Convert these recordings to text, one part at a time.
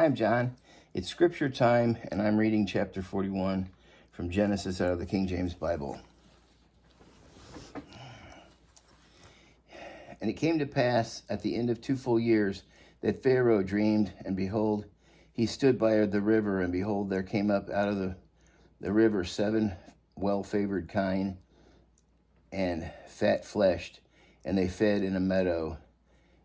time, John. It's scripture time, and I'm reading chapter 41 from Genesis out of the King James Bible. And it came to pass at the end of 2 full years that Pharaoh dreamed, and behold, he stood by the river, and behold, there came up out of the river 7 well-favored kine and fat-fleshed, and they fed in a meadow.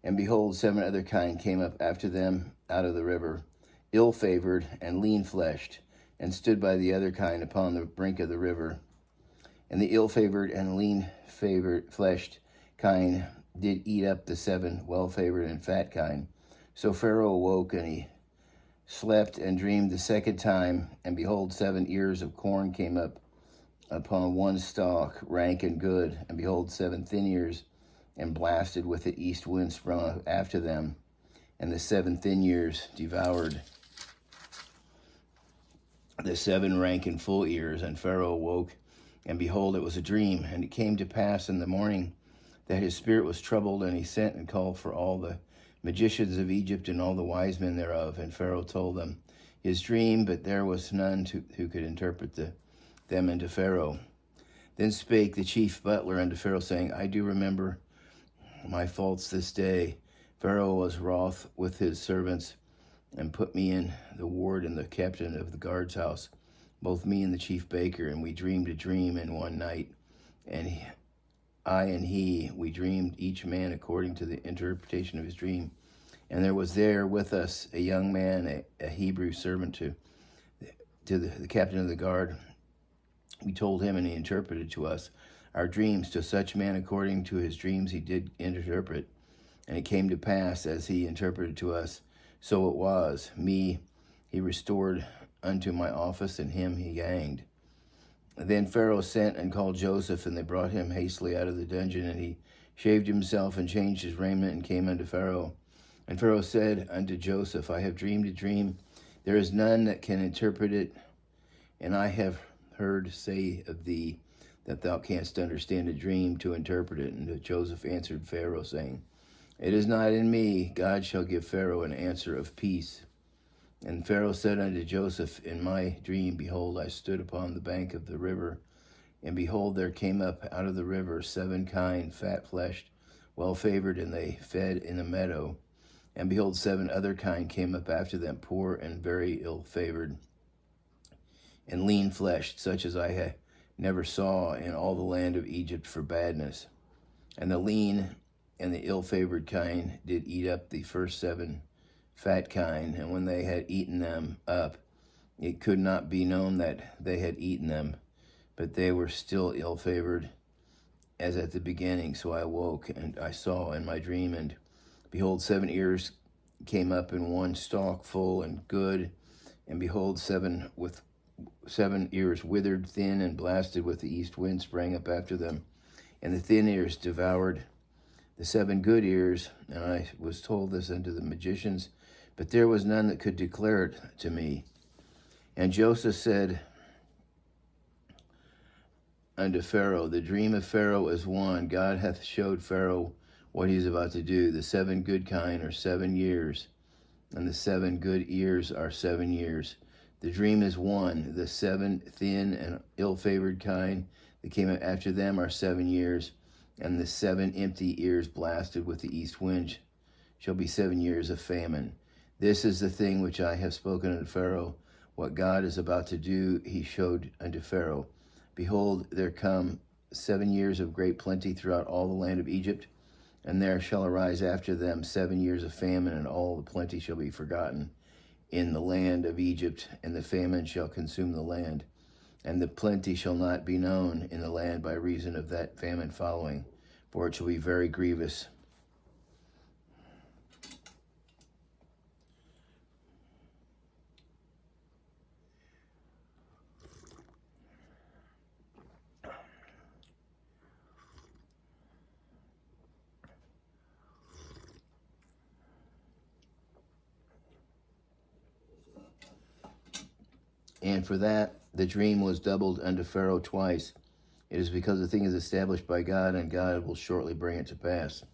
And behold, 7 other kine came up after them out of the river, ill-favored and lean-fleshed, and stood by the other kine upon the brink of the river. And the ill-favored and lean-fleshed kine did eat up the 7 well-favored and fat kine. So Pharaoh awoke, and he slept and dreamed the second time, and behold, 7 ears of corn came up upon one stalk, rank and good, and behold, 7 thin ears, and blasted with the east wind sprung up after them, and the 7 thin ears devoured the 7 rank and full ears. And Pharaoh awoke, and behold, it was a dream. And it came to pass in the morning that his spirit was troubled, and he sent and called for all the magicians of Egypt and all the wise men thereof. And Pharaoh told them his dream, but there was none who could interpret them unto Pharaoh. Then spake the chief butler unto Pharaoh, saying, I do remember my faults this day. Pharaoh was wroth with his servants, and put me in the ward and the captain of the guard's house, both me and the chief baker, and we dreamed a dream in one night. And I and he, we dreamed each man according to the interpretation of his dream. And there was there with us a young man, a Hebrew servant to the captain of the guard. We told him, and he interpreted to us our dreams. To such man according to his dreams he did interpret. And it came to pass, as he interpreted to us, so it was. Me he restored unto my office, and him he hanged. Then Pharaoh sent and called Joseph, and they brought him hastily out of the dungeon, and he shaved himself and changed his raiment and came unto Pharaoh. And Pharaoh said unto Joseph, I have dreamed a dream. There is none that can interpret it, and I have heard say of thee that thou canst understand a dream to interpret it. And Joseph answered Pharaoh, saying, It is not in me. God shall give Pharaoh an answer of peace. And Pharaoh said unto Joseph, In my dream, behold, I stood upon the bank of the river, and behold, there came up out of the river 7 kine, fat-fleshed, well-favored, and they fed in a meadow. And behold, 7 other kine came up after them, poor and very ill-favored, and lean-fleshed, such as I never saw in all the land of Egypt for badness. And the lean and the ill-favored kine did eat up the first 7 fat kine, and when they had eaten them up, it could not be known that they had eaten them, but they were still ill-favored as at the beginning. So I awoke, and I saw in my dream, and behold, 7 ears came up in one stalk, full and good, and behold, 7 ears withered, thin, and blasted with the east wind sprang up after them, and the thin ears devoured the 7 good ears. And I was told this unto the magicians, but there was none that could declare it to me. And Joseph said unto Pharaoh, The dream of Pharaoh is one. God hath showed Pharaoh what he is about to do. The 7 good kine are 7 years, and the 7 good ears are 7 years. The dream is one. The 7 thin and ill-favored kine that came after them are 7 years, and the 7 empty ears blasted with the east wind shall be 7 years of famine. This is the thing which I have spoken unto Pharaoh. What God is about to do, he showed unto Pharaoh. Behold, there come 7 years of great plenty throughout all the land of Egypt, and there shall arise after them 7 years of famine, and all the plenty shall be forgotten in the land of Egypt, and the famine shall consume the land, and the plenty shall not be known in the land by reason of that famine following, for it shall be very grievous. And for that the dream was doubled unto Pharaoh twice. It is because the thing is established by God, and God will shortly bring it to pass.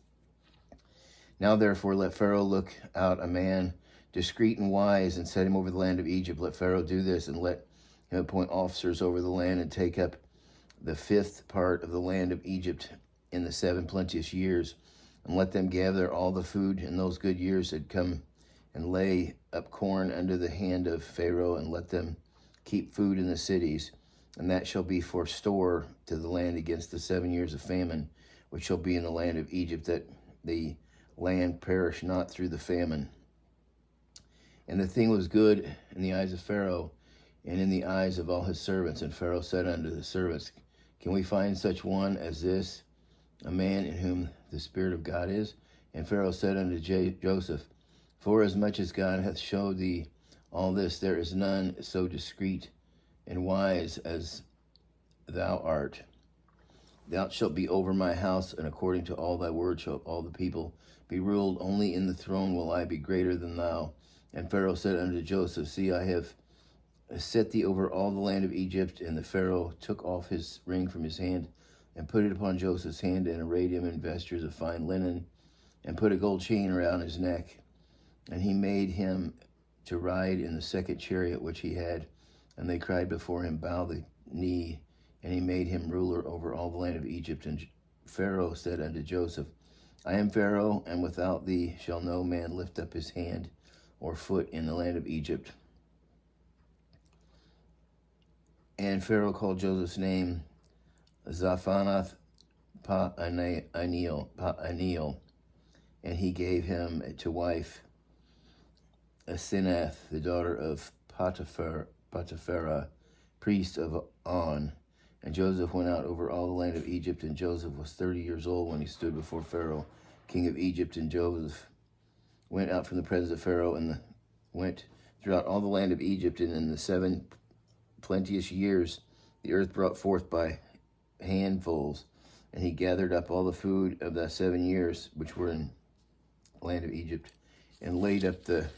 Now therefore let Pharaoh look out a man discreet and wise, and set him over the land of Egypt. Let Pharaoh do this, and let him appoint officers over the land, and take up the fifth part of the land of Egypt in the 7 plenteous years, and let them gather all the food in those good years that come, and lay up corn under the hand of Pharaoh, and let them keep food in the cities, and that shall be for store to the land against the 7 years of famine, which shall be in the land of Egypt, that the land perish not through the famine. And the thing was good in the eyes of Pharaoh, and in the eyes of all his servants. And Pharaoh said unto the servants, Can we find such one as this, a man in whom the Spirit of God is? And Pharaoh said unto Joseph, Forasmuch as God hath showed thee all this, there is none so discreet and wise as thou art. Thou shalt be over my house, and according to all thy word shall all the people be ruled. Only in the throne will I be greater than thou. And Pharaoh said unto Joseph, See, I have set thee over all the land of Egypt. And the Pharaoh took off his ring from his hand, and put it upon Joseph's hand, and arrayed him in vestures of fine linen, and put a gold chain around his neck. And he made him to ride in the second chariot which he had. And they cried before him, Bow the knee. And he made him ruler over all the land of Egypt. And Pharaoh said unto Joseph, I am Pharaoh, and without thee shall no man lift up his hand or foot in the land of Egypt. And Pharaoh called Joseph's name Zaphanath Pa'aniel, and he gave him to wife Asenath, the daughter of Potipharah, priest of On. And Joseph went out over all the land of Egypt, and Joseph was 30 years old when he stood before Pharaoh, king of Egypt. And Joseph went out from the presence of Pharaoh, and went throughout all the land of Egypt. And in the 7 plenteous years, the earth brought forth by handfuls. And he gathered up all the food of the 7 years which were in the land of Egypt, and laid up the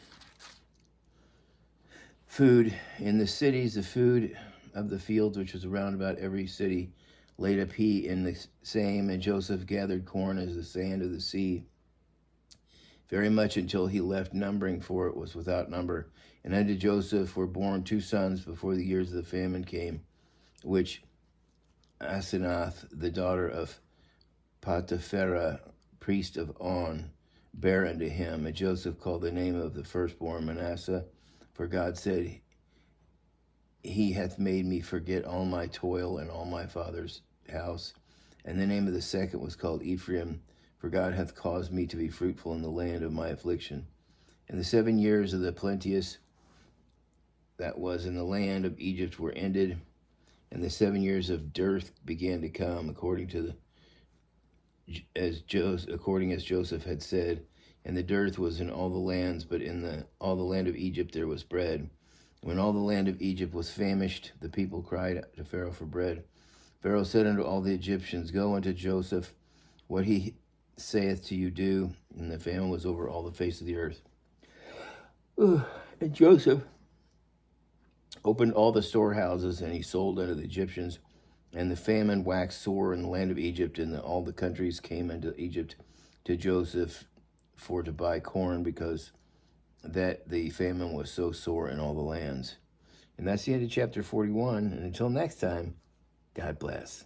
food in the cities, the food of the fields which was around about every city, laid up he in the same. And Joseph gathered corn as the sand of the sea, very much until he left numbering, for it was without number. And unto Joseph were born 2 sons before the years of the famine came, which Asenath, the daughter of Potipharah, priest of On, bare unto him. And Joseph called the name of the firstborn Manasseh, for God said, He hath made me forget all my toil and all my father's house. And the name of the second was called Ephraim, for God hath caused me to be fruitful in the land of my affliction. And the 7 years of the plenteous that was in the land of Egypt were ended, and the 7 years of dearth began to come, according as Joseph had said. And the dearth was in all the lands, but in all the land of Egypt there was bread. When all the land of Egypt was famished, the people cried to Pharaoh for bread. Pharaoh said unto all the Egyptians, Go unto Joseph, what he saith to you do. And the famine was over all the face of the earth. And Joseph opened all the storehouses, and he sold unto the Egyptians. And the famine waxed sore in the land of Egypt, and all the countries came unto Egypt to Joseph for to buy corn, because that the famine was so sore in all the lands. And that's the end of chapter 41. And until next time, God bless.